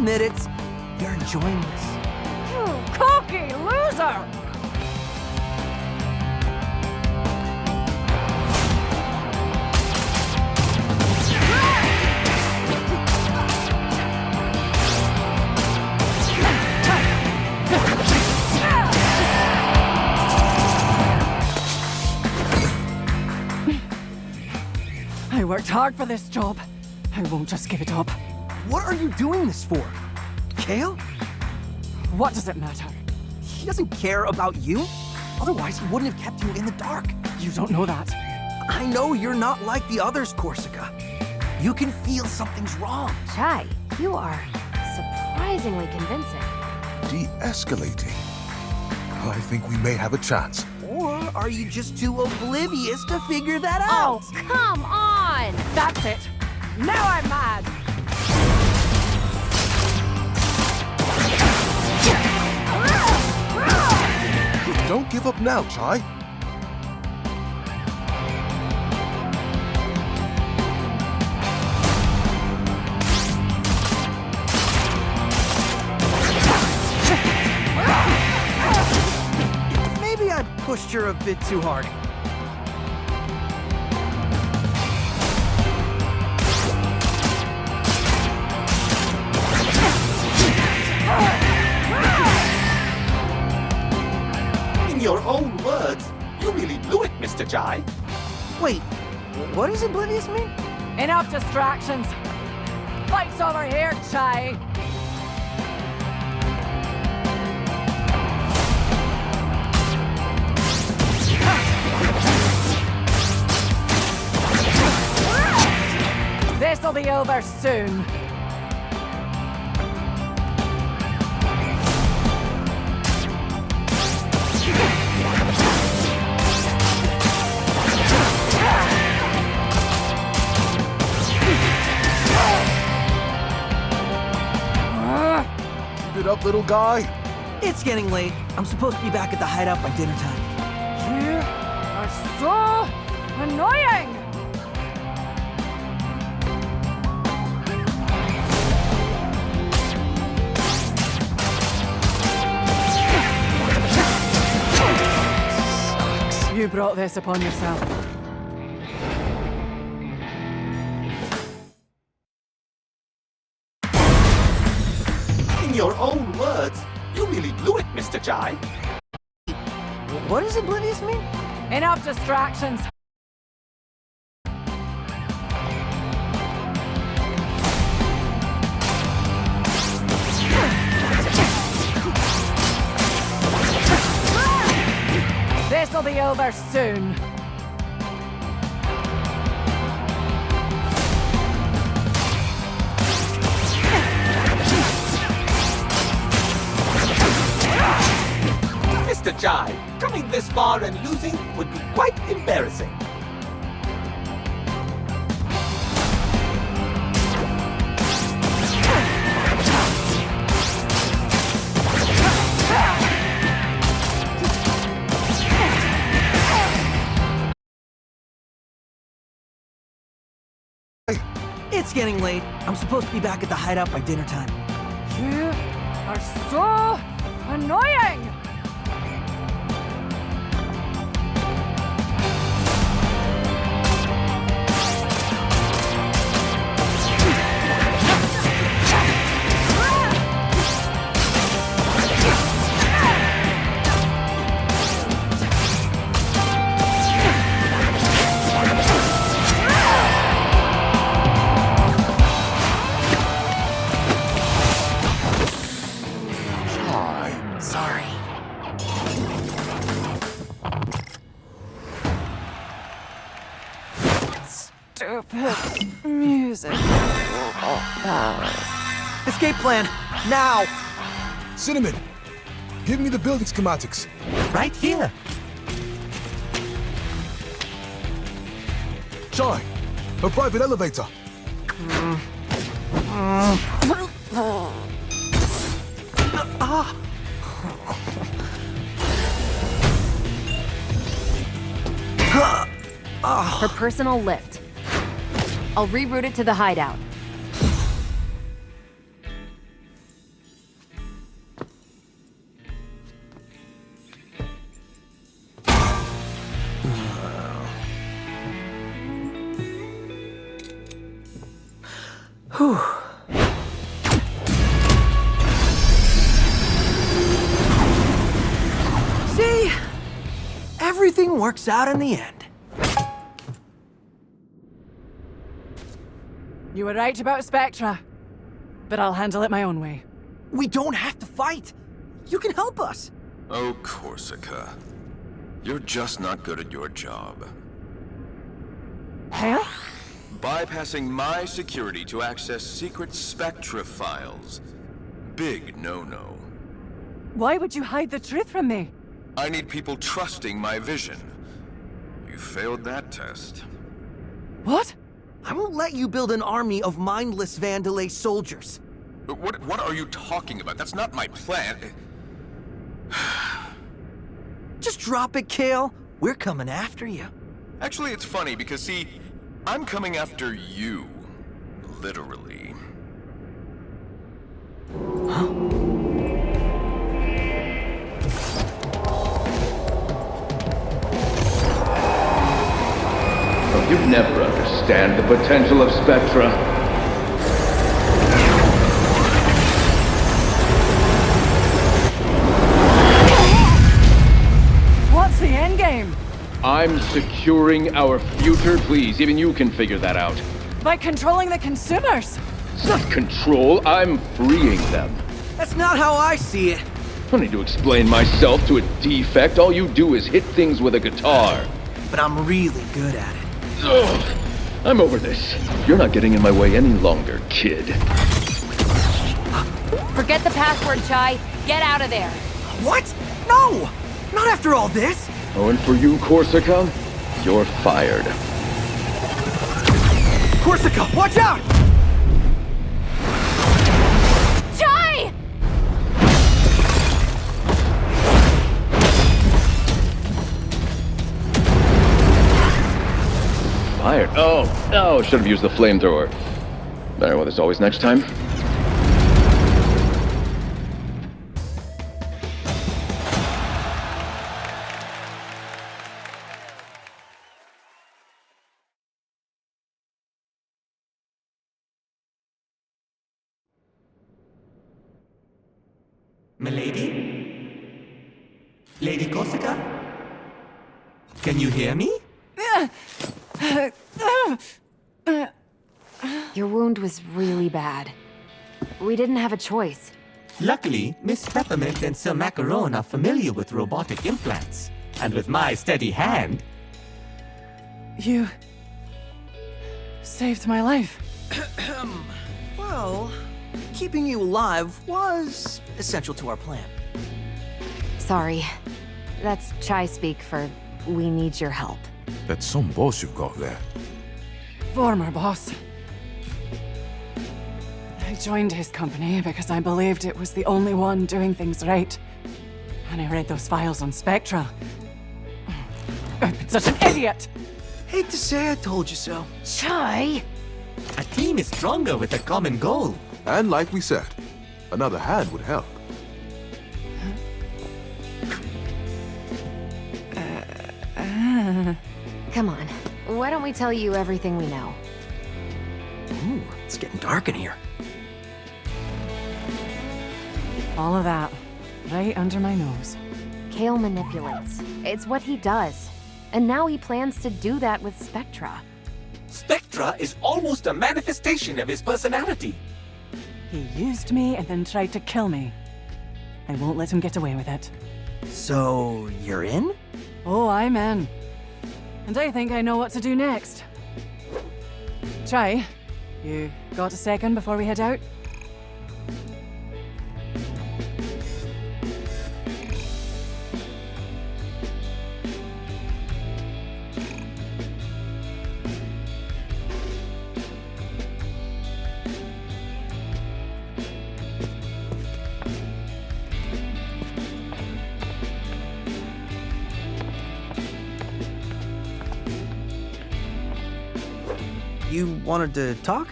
admit it. You're enjoying this. You cocky loser! I worked hard for this job. I won't just give it up. What are you doing this for? Kale? What does it matter? He doesn't care about you. Otherwise, he wouldn't have kept you in the dark. You don't know that. I know you're not like the others, Corsica. You can feel something's wrong. Chai, you are surprisingly convincing. De-escalating. I think we may have a chance. Or are you just too oblivious to figure that out? Oh, come on! That's it. Now I'm mad. Don't give up now, Chai. Maybe I pushed her a bit too hard. In your own words, you really blew it, Mr. Chai. Wait, what does oblivious mean? Enough distractions. Fight's over here, Chai. This'll be over soon. Keep it up, little guy. It's getting late. I'm supposed to be back at the hideout by dinner time. You are so annoying! You brought this upon yourself. In your own words, you really blew it, Mr. Chai. What does oblivious mean? Enough distractions. This'll be over soon. Mr. Chai, coming this far and losing would be quite embarrassing. It's getting late. I'm supposed to be back at the hideout by dinner time. You are so annoying! Sorry. Stupid music. Escape plan, now! Cinnamon, give me the building schematics. Right here. Chai, a private elevator. Her personal lift. I'll reroute it to the hideout. See? Everything works out in the end. You were right about Spectra, but I'll handle it my own way. We don't have to fight. You can help us. Oh, Corsica. You're just not good at your job. Hell? Bypassing my security to access secret Spectra files. Big no-no. Why would you hide the truth from me? I need people trusting my vision. You failed that test. What? I won't let you build an army of mindless Vandalay soldiers. But what are you talking about? That's not my plan. Just drop it, Kale. We're coming after you. Actually, it's funny because, see, I'm coming after you. Literally. Oh, you'd never understand the potential of Spectra. What's the endgame? I'm securing our future. Please, even you can figure that out. By controlling the consumers. It's not control, I'm freeing them. That's not how I see it. I don't need to explain myself to a defect. All you do is hit things with a guitar. But I'm really good at it. Ugh. I'm over this. You're not getting in my way any longer, kid. Forget the password, Chai. Get out of there. What? No! Not after all this! Oh, and for you, Corsica, you're fired. Corsica, watch out! Chai! Fired? Oh, no, should have used the flamethrower. Better what there's always next time. Milady? Lady Corsica? Can you hear me? Your wound was really bad. We didn't have a choice. Luckily, Miss Peppermint and Sir Macaron are familiar with robotic implants. And with my steady hand... You saved my life. Well, keeping you alive was essential to our plan. Sorry. That's Chai speak for we need your help. That's some boss you've got there. Former boss. I joined his company because I believed it was the only one doing things right. And I read those files on Spectra. I've been such an idiot! Hate to say I told you so. Chai! A team is stronger with a common goal. And like we said, another hand would help. Come on. Why don't we tell you everything we know? Ooh, it's getting dark in here. All of that, right under my nose. Kale manipulates. It's what he does. And now he plans to do that with Spectra. Spectra is almost a manifestation of his personality. He used me and then tried to kill me. I won't let him get away with it. So, you're in? Oh, I'm in. And I think I know what to do next. Chai, you got a second before we head out? You wanted to talk?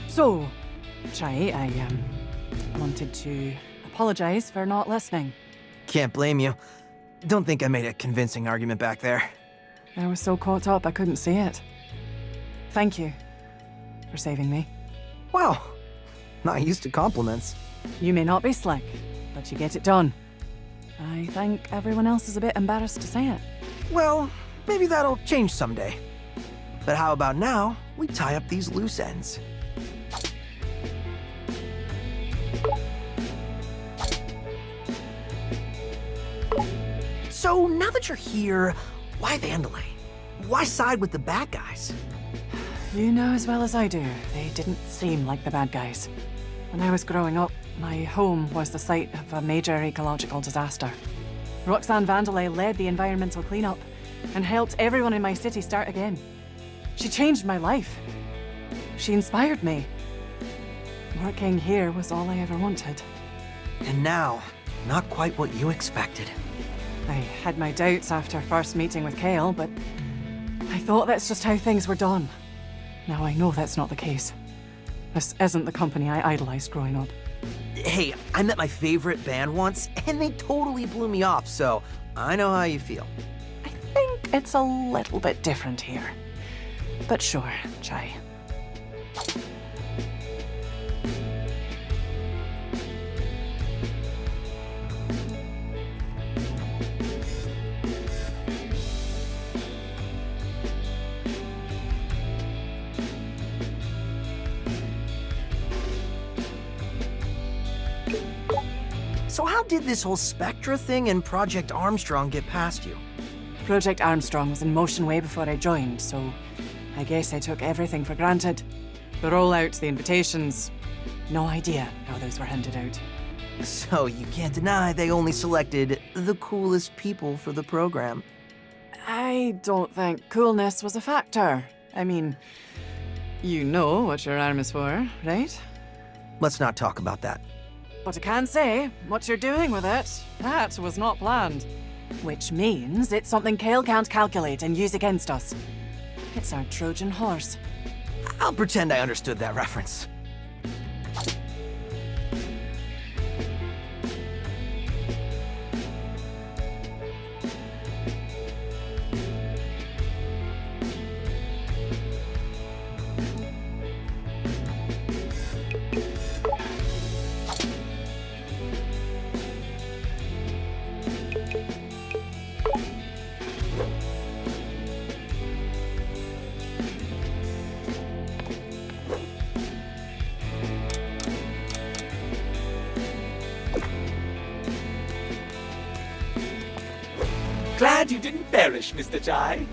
So, Chai, I wanted to apologize for not listening. Can't blame you. Don't think I made a convincing argument back there. I was so caught up I couldn't see it. Thank you for saving me. Wow, Not used to compliments. You may not be slick, but you get it done. I think everyone else is a bit embarrassed to say it. Well, maybe that'll change someday. But how about now, we tie up these loose ends? So, now that you're here, why Vandalay? Why side with the bad guys? You know as well as I do, they didn't seem like the bad guys. When I was growing up, my home was the site of a major ecological disaster. Roxanne Vandalay led the environmental cleanup and helped everyone in my city start again. She changed my life. She inspired me. Working here was all I ever wanted. And now, not quite what you expected. I had my doubts after first meeting with Kale, but I thought that's just how things were done. Now I know that's not the case. This isn't the company I idolized growing up. Hey, I met my favorite band once, and they totally blew me off, so I know how you feel. I think it's a little bit different here. But sure, Chai. So how did this whole Spectra thing and Project Armstrong get past you? Project Armstrong was in motion way before I joined, so I guess I took everything for granted. The rollout, the invitations, no idea how those were handed out. So you can't deny they only selected the coolest people for the program. I don't think coolness was a factor. I mean, you know what your arm is for, right? Let's not talk about that. But I can say, what you're doing with it, that was not planned. Which means it's something Kale can't calculate and use against us. It's our Trojan horse. I'll pretend I understood that reference. Glad you didn't perish, Mr. Chai.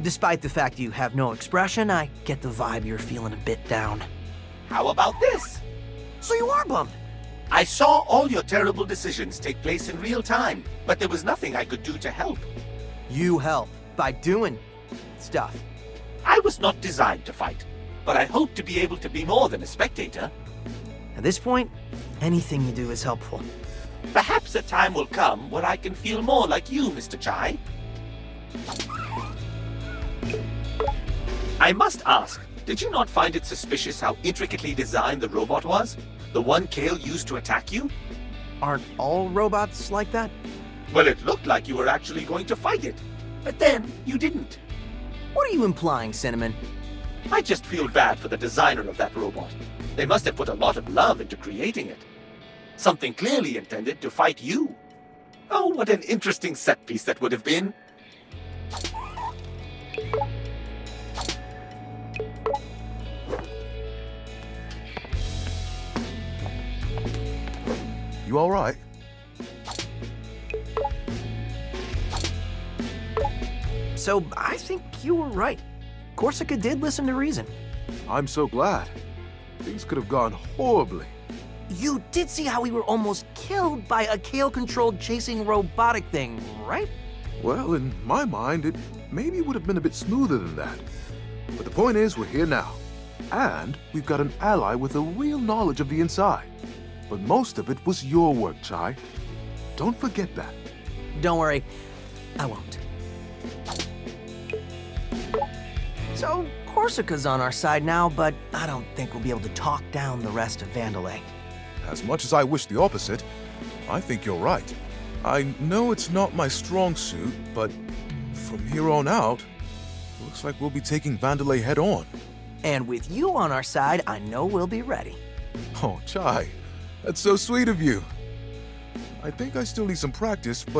Despite the fact you have no expression, I get the vibe you're feeling a bit down. How about this? So you are bummed? I saw all your terrible decisions take place in real time, but there was nothing I could do to help. You help by doing stuff. I was not designed to fight, but I hope to be able to be more than a spectator. At this point, anything you do is helpful. Perhaps a time will come when I can feel more like you, Mr. Chai. I must ask, did you not find it suspicious how intricately designed the robot was? The one Kale used to attack you? Aren't all robots like that? Well, it looked like you were actually going to fight it. But then, you didn't. What are you implying, Cinnamon? I just feel bad for the designer of that robot. They must have put a lot of love into creating it. Something clearly intended to fight you. Oh, what an interesting set piece that would have been. You all right? So I think you were right. Corsica did listen to reason. I'm so glad. Things could have gone horribly. You did see how we were almost killed by a Kale-controlled chasing robotic thing, right? Well, in my mind, it maybe would have been a bit smoother than that. But the point is, we're here now. And we've got an ally with a real knowledge of the inside. But most of it was your work, Chai. Don't forget that. Don't worry, I won't. So, Corsica's on our side now, but I don't think we'll be able to talk down the rest of Vandalay. As much as I wish the opposite, I think you're right. I know it's not my strong suit, but From here on out, looks like we'll be taking Vandelay head on. And with you on our side, I know we'll be ready. Oh, Chai, that's so sweet of you. I think I still need some practice, but